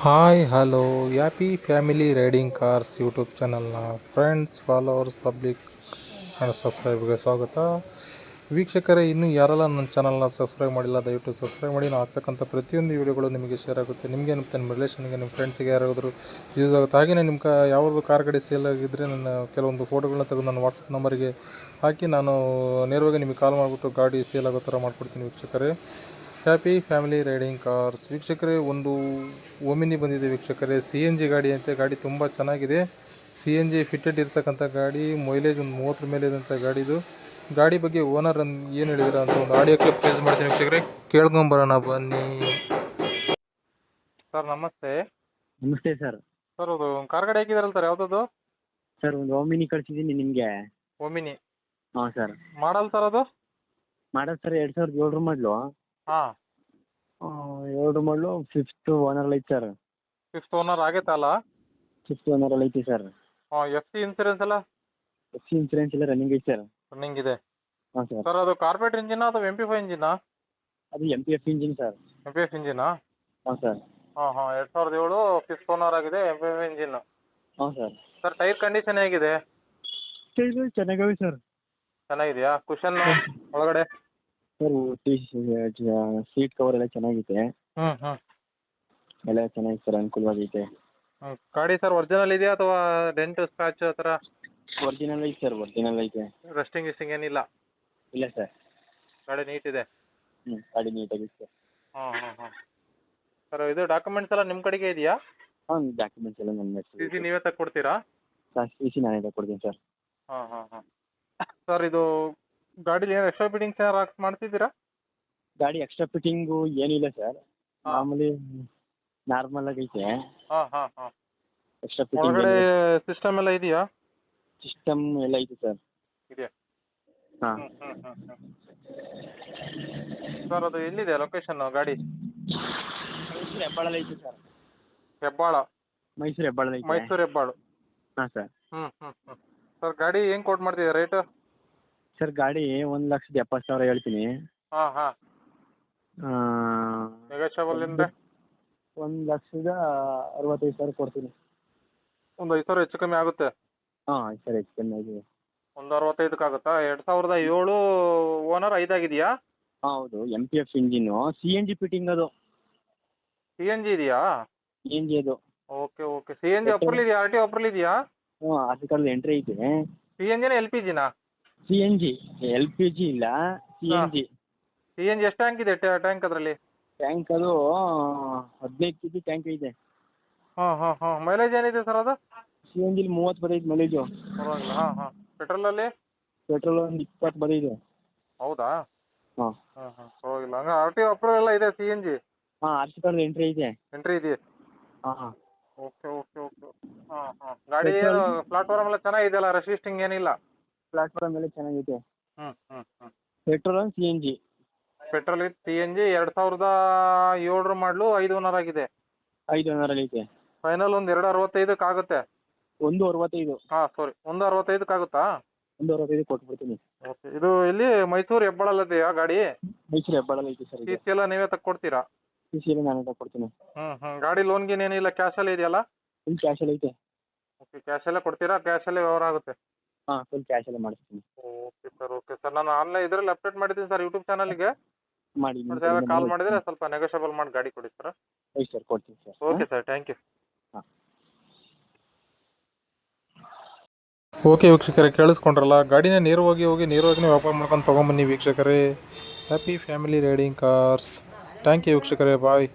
Hi hello happy family riding cars YouTube ಚಾನಲ್ನ friends followers public and ಸಬ್ಸ್ಕ್ರೈಬ್ಗೆ ಸ್ವಾಗತ. ವೀಕ್ಷಕರೇ, ಇನ್ನೂ ಯಾರೆಲ್ಲ ನನ್ನ ಚಾನಲ್ನ ಸಬ್ಸ್ಕ್ರೈಬ್ ಮಾಡಿಲ್ಲ ದಯವಿಟ್ಟು ಸಬ್ಸ್ಕ್ರೈಬ್ ಮಾಡಿ. ನಾವು ಆಗ್ತಕ್ಕಂಥ ಪ್ರತಿಯೊಂದು ವೀಡಿಯೋಗಳು ನಿಮಗೆ ಶೇರ್ ಆಗುತ್ತೆ. ನಿಮಗೆ ಮತ್ತು ನಿಮ್ಮ ರಿಲೇಷನ್ಗೆ, ನಿಮ್ಮ ಫ್ರೆಂಡ್ಸಿಗೆ ಯಾರಾದರೂ ಯೂಸ್ ಆಗುತ್ತೆ. ಹಾಗೆಯೇ ನಿಮ್ಗೆ ಯಾವ್ದು ಕಾರ್ ಗಾಡಿ ಸೇಲ್ ಆಗಿದ್ದರೆ ನನ್ನ ಕೆಲವೊಂದು ಫೋಟೋಗಳನ್ನ ತೆಗೆದು ನನ್ನ ವಾಟ್ಸಪ್ ನಂಬರಿಗೆ ಹಾಕಿ ನಾನು ನೇರವಾಗಿ ನಿಮಗೆ ಕಾಲ್ ಮಾಡಿಬಿಟ್ಟು ಗಾಡಿ ಸೇಲ್ ಆಗೋ ಥರ ಮಾಡಿಕೊಡ್ತೀನಿ. ವೀಕ್ಷಕರೇ, ಹ್ಯಾಪಿ ಫ್ಯಾಮಿಲಿ ರೈಡಿಂಗ್ ಕಾರ್ಸ್. ವೀಕ್ಷಕರೇ, ಒಂದು ಓಮಿನಿ ಬಂದಿದೆ ವೀಕ್ಷಕರೇ. ಸಿ ಎನ್ ಜಿ ಗಾಡಿ ಅಂತೆ. ಗಾಡಿ ತುಂಬ ಚೆನ್ನಾಗಿದೆ. ಸಿ ಎನ್ ಜಿ ಫಿಟ್ಟೆಡ್ ಇರ್ತಕ್ಕಂಥ ಗಾಡಿ. ಮೈಲೇಜ್ ಒಂದು 30 ಮೇಲೆ ಇದಂಥ ಗಾಡಿದು. ಗಾಡಿ ಬಗ್ಗೆ ಓನರ್ ಏನು ಹೇಳಿದ್ರೆ ಅಂತ ಒಂದು ಆಡಿಯೋ ಕ್ಲಿಪ್ ಪ್ಲೇಸ್ ಮಾಡ್ತೀನಿ ವೀಕ್ಷಕರೇ, ಕೇಳ್ಕೊಂಬರೋಣ ಬನ್ನಿ. ಸರ್ ನಮಸ್ತೆ. ನಮಸ್ತೆ ಸರ್. ಸರ್ ಅದು ಕಾರ್ ಗಾಡಿ ಹಾಕಿದಾರಲ್ಲ ಸರ್, ಯಾವುದದು? ಸರ್ ಒಂದು ಓಮಿನಿ ಕಳಿಸಿದ್ದೀನಿ ನಿಮಗೆ. ಓಮಿನಿ ಹಾಂ ಸರ್. ಮಾಡಲ್ ಸರ್ ಅದು? ಮಾಡಲ್ ಸರ್ 2007 ಮಾಡಲು. ಹಾಂ, 7 ಮಾಡಲು. 5th ಓನರಲ್ಲಿ ಐತೆ ಸರ್. 5th ಓನರ್ ಆಗೈತೆ ಅಲ್ಲ? 5th ಓನರಲ್ಲಿ ಐತಿ ಸರ್. ಹಾಂ, ಎಫ್ ಸಿ ಇನ್ಸೂರೆನ್ಸ್ ಎಲ್ಲ? ಎಫ್ ಸಿ ಇನ್ಸೂರೆನ್ಸ್ ಎಲ್ಲ ರನ್ನಿಂಗ್ ಐತೆ ಸರ್. ರನ್ನಿಂಗ್ ಇದೆ. ಹಾಂ ಸರ್. ಸರ್ ಅದು ಕಾರ್ಪೊರೇಟ್ ಇಂಜಿನಾ ಅಥವಾ MP5 ಇಂಜಿನಾ? ಅದು MPF ಇಂಜಿನ್ ಸರ್. MPF ಇಂಜಿನಾ? ಹಾಂ ಸರ್. ಹಾಂ ಹಾಂ, 2007 5th ಓನರ್ ಆಗಿದೆ, MPF ಇಂಜಿನ್. ಹಾಂ ಸರ್. ಸರ್ ಟೈರ್ ಕಂಡೀಷನ್ ಹೇಗಿದೆ? ಚೆನ್ನಾಗವೆ ಸರ್. ಚೆನ್ನಾಗಿದೆಯಾ? ಕುಷನ್ ಒಳಗಡೆ? ಸರ್ ಸೀಟ್ ಕವರ್ ಎಲ್ಲ ಚೆನ್ನಾಗೈತೆ. ಹ್ಞೂ ಹ್ಞೂ. ಎಲ್ಲ ಚೆನ್ನಾಗಿದೆ ಸರ್, ಅನುಕೂಲವಾಗೈತೆ. ಗಾಡಿ ಸರ್ ಒರಿಜಿನಲ್ ಇದೆಯಾ ಅಥವಾ ಡೆಂಟ್ ಸ್ಕ್ರಾಚ್ ಆ ಥರ? ಒರಿಜಿನಲ್ ಐತೆ ಸರ್, ಒರಿಜಿನಲ್ ಐತೆ. ರಸ್ಟಿಂಗ್ ಗಿಸ್ಟಿಂಗ್ ಏನಿಲ್ಲ? ಇಲ್ಲ ಸರ್. ಗಾಡಿ ನೀಟ್ ಇದೆ. ಗಾಡಿ ನೀಟಾಗಿದೆ ಸರ್. ಹಾಂ ಹಾಂ ಹಾಂ. ಸರ್ ಇದು ಡಾಕ್ಯುಮೆಂಟ್ಸ್ ಎಲ್ಲ ನಿಮ್ಮ ಕಡೆಗೆ ಇದೆಯಾ? ಹಾಂ, ಡಾಕ್ಯುಮೆಂಟ್ಸ್ ಎಲ್ಲ ನನ್ನ ಸಿ ಸಿ ನೀವೇ ತಗೊಡ್ತೀರಾ? ಸರ್ ಸಿ ಸಿ ನಾನೇ ತಗೊಡ್ತೀನಿ ಸರ್. ಹಾಂ ಹಾಂ ಹಾಂ. ಸರ್ ಇದು ಗಾಡೀಲಿ ಏನು ಎಕ್ಸ್ಟ್ರಾ ಫಿಟ್ಟಿಂಗ್ಸ್ ಏನಾರು ಮಾಡ್ತಿದ್ದೀರಾ? ಗಾಡಿ ಎಕ್ಸ್ಟ್ರಾ ಫಿಟ್ಟಿಂಗು ಏನಿಲ್ಲ ಸರ್. ಹಾಂ. ಮಾಮೂಲಿ ನಾರ್ಮಲ್ ಆಗೈತೆ. ಹಾಂ ಹಾಂ ಹಾಂ. ಎಕ್ಸ್ಟ್ರಾ ಫಿಟ್ಟಿಂಗ್ ಒಳಗಡೆ ಸಿಸ್ಟಮ್ ಎಲ್ಲ ಇದೆಯಾ? ಸಿಸ್ಟಮ್ ಎಲ್ಲ ಐತೆ ಸರ್. ಇದೆಯಾ? ಹಾಂ. ಹ್ಞೂ ಹ್ಞೂ ಹ್ಞೂ ಹ್ಞೂ. ಸರ್ ಅದು ಎಲ್ಲಿದೆ ಲೊಕೇಶನ್ನು ಗಾಡಿ? ಮೈಸೂರು ಹೆಬ್ಬಾಳಲ್ಲಿ ಐತೆ ಸರ್. ಹೆಬ್ಬಾಳ? ಮೈಸೂರು ಹೆಬ್ಬಾಳಲ್ಲಿ ಐತೆ. ಮೈಸೂರು ಹೆಬ್ಬಾಳು. ಹಾಂ ಸರ್. ಹ್ಞೂ ಹ್ಞೂ ಹ್ಞೂ. ಸರ್ ಗಾಡಿ ಏನು ಕೋಟ್ ಮಾಡ್ತಿದ್ದೀರಾ ರೇಟು? ಸರ್ ಗಾಡಿ 1,70,000 ಹೇಳ್ತೀನಿ. ಹಾಂ ಹಾಂ. ನೆಗೋಷಿಯಬಲ್ ಇಂದ 1,65,000 ಕೊಡ್ತೀನಿ. ಒಂದು 5,000 ಹೆಚ್ಚು ಕಮ್ಮಿ ಆಗುತ್ತೆ? ಹಾಂ ಸರ್, ಹೆಚ್ಚು ಕಮ್ಮಿ ಆಗಿದೆ. ಒಂದು 65ಕ್ಕೆ ಆಗುತ್ತಾ? 2007 ಓನರ್ 5 ಆಗಿದೆಯಾ? ಹಾಂ ಹೌದು, MPF ಇಂಜಿನ್ನು. CNG ಫಿಟ್ಟಿಂಗ್ ಅದು. CNG ಇದೆಯಾ? CNG ಅದು. Okay okay. CNG ಅಪ್ರೂವಲ್ ಇದೆಯಾ? RTO ಅಪ್ರೂವಲ್ ಇದೆಯಾ? ಹ್ಞೂ, ಆರ್ಟಿಕಲ್ ಎಂಟ್ರಿ ಐತೆ. CNG ನ LPG ನಾ? CNG, LPG ಇಲ್ಲ, CNG. CNG ಎಷ್ಟು ಟ್ಯಾಂಕ್ ಇದೆ ಟ್ಯಾಂಕ್ ಅದರಲ್ಲಿ? ಟ್ಯಾಂಕ್ ಅದು 15 kg ಟ್ಯಾಂಕ್ ಐತೆ. ಹಾಂ ಹಾಂ ಹಾಂ. ಮೈಲೇಜ್ ಏನಿದೆ ಸರ್ ಅದು? CNG 30 ಬರ್ತೈತೆ ಮೈಲೇಜು. ಪರವಾಗಿಲ್ಲ. ಹಾಂ ಹಾಂ. ಪೆಟ್ರೋಲಲ್ಲಿ? ಪೆಟ್ರೋಲ್ ಒಂದು 20 ಬರ್ತೈತೆ. ಹೌದಾ? ಹಾಂ ಹಾಂ ಹಾಂ, ಪರವಾಗಿಲ್ಲ. ಹಂಗೆ RTO ಅಪ್ರೂವಲ್ ಎಲ್ಲ ಇದೆ CNG? ಹಾಂ, ಆರ್ಟಿಕಲ್ ಎಂಟ್ರಿ ಐತೆ. ಎಂಟ್ರಿ ಇದೆಯಾ? ಹಾಂ ಹಾಂ. Okay okay okay. ಹಾಂ ಹಾಂ. ಗಾಡಿ ಏನು ಪ್ಲಾಟ್ಫಾರ್ಮ್ ಎಲ್ಲ ಚೆನ್ನಾಗಿದೆಯಲ್ಲ? ರೆಸಿಸ್ಟಿಂಗ್ ಏನಿಲ್ಲ? ಪ್ಲಾಟ್ಫಾರ್ಮ್ ಎಲ್ಲ ಚೆನ್ನಾಗೈತೆ. ಹ್ಞೂ ಹ್ಞೂ ಹ್ಞೂ. ಪೆಟ್ರೋಲ್ ಒಂದು CNG. ಪೆಟ್ರೋಲ್ ವಿತ್ CNG 2007 ಮಾಡಲು 5 ಓನರ್ ಆಗಿದೆ. 5 ಓನರಲ್ಲಿ ಐತೆ. ಫೈನಲ್ ಒಂದು 265ಕ್ಕೆ ಆಗುತ್ತೆ? 165. ಹಾಂ ಸಾರಿ, 165ಕ್ಕೆ ಆಗುತ್ತಾ? 165 ಕೊಟ್ಬಿಡ್ತೀನಿ. ಓಕೆ. ಇದು ಎಲ್ಲಿ ಮೈಸೂರು ಹೆಬ್ಬಾಳಲ್ಲಿದೆಯಾ ಗಾಡಿ? ಮೈಸೂರು ಹೆಬ್ಬಾಳಲ್ಲಿ ಐತೆ ಸರ್. ಸಿ ಸಿ ಎಲ್ಲ ನೀವೇ ತಕ್ಕೊಡ್ತೀರಾ? ಸಿ ಸಿ ಎಲ್ಲ ನಾನೇ ತಗೊಡ್ತೀನಿ. ಹ್ಞೂ ಹ್ಞೂ. ಗಾಡಿ ಲೋನ್ ಗೀನ್ ಏನಿಲ್ಲ, ಕ್ಯಾಶಲ್ಲೇ ಇದೆಯಲ್ಲ? ಫುಲ್ ಕ್ಯಾಶಲ್ಲಿ ಐತೆ. ಓಕೆ, ಕ್ಯಾಶಲ್ಲೇ ಕೊಡ್ತೀರಾ? ಕ್ಯಾಶಲ್ಲೇ ವ್ಯವಹಾರ ಆಗುತ್ತೆ? ಹಾಂ, ಫುಲ್ ಕ್ಯಾಶಲ್ಲೇ ಮಾಡಿಸ್ತೀನಿ. Okay sir. ಓಕೆ ಸರ್, ನಾನು ಆನ್ಲೈನ್ ಇದರಲ್ಲಿ ಅಪ್ಡೇಟ್ ಮಾಡಿದ್ದೀನಿ ಸರ್ ಯೂಟ್ಯೂಬ್ ಚಾನಲ್ಗೆ. ಮಾಡಿ ಕಾಲ್ ಮಾಡಿದರೆ ಸ್ವಲ್ಪ ನೆಗೋಷಿಯಬಲ್ ಮಾಡಿ ಗಾಡಿ ಕೊಡಿ ಸರ್. ಆಯ್ತು ಸರ್, ಕೊಡ್ತೀನಿ sir. Okay sir, thank you. ಹಾಂ. ಓಕೆ ವೀಕ್ಷಕರೇ, ಕೇಳಿಸ್ಕೊಂಡ್ರಲ್ಲ. ಗಾಡಿನ ನೇರವಾಗಿ ನೇರವಾಗಿ ವ್ಯಾಪಾರ ಮಾಡ್ಕೊಂಡು ತೊಗೊಂಬನ್ನಿ ವೀಕ್ಷಕರೇ. Happy family riding cars. Thank you ವೀಕ್ಷಕರೇ, ಬಾಯ್.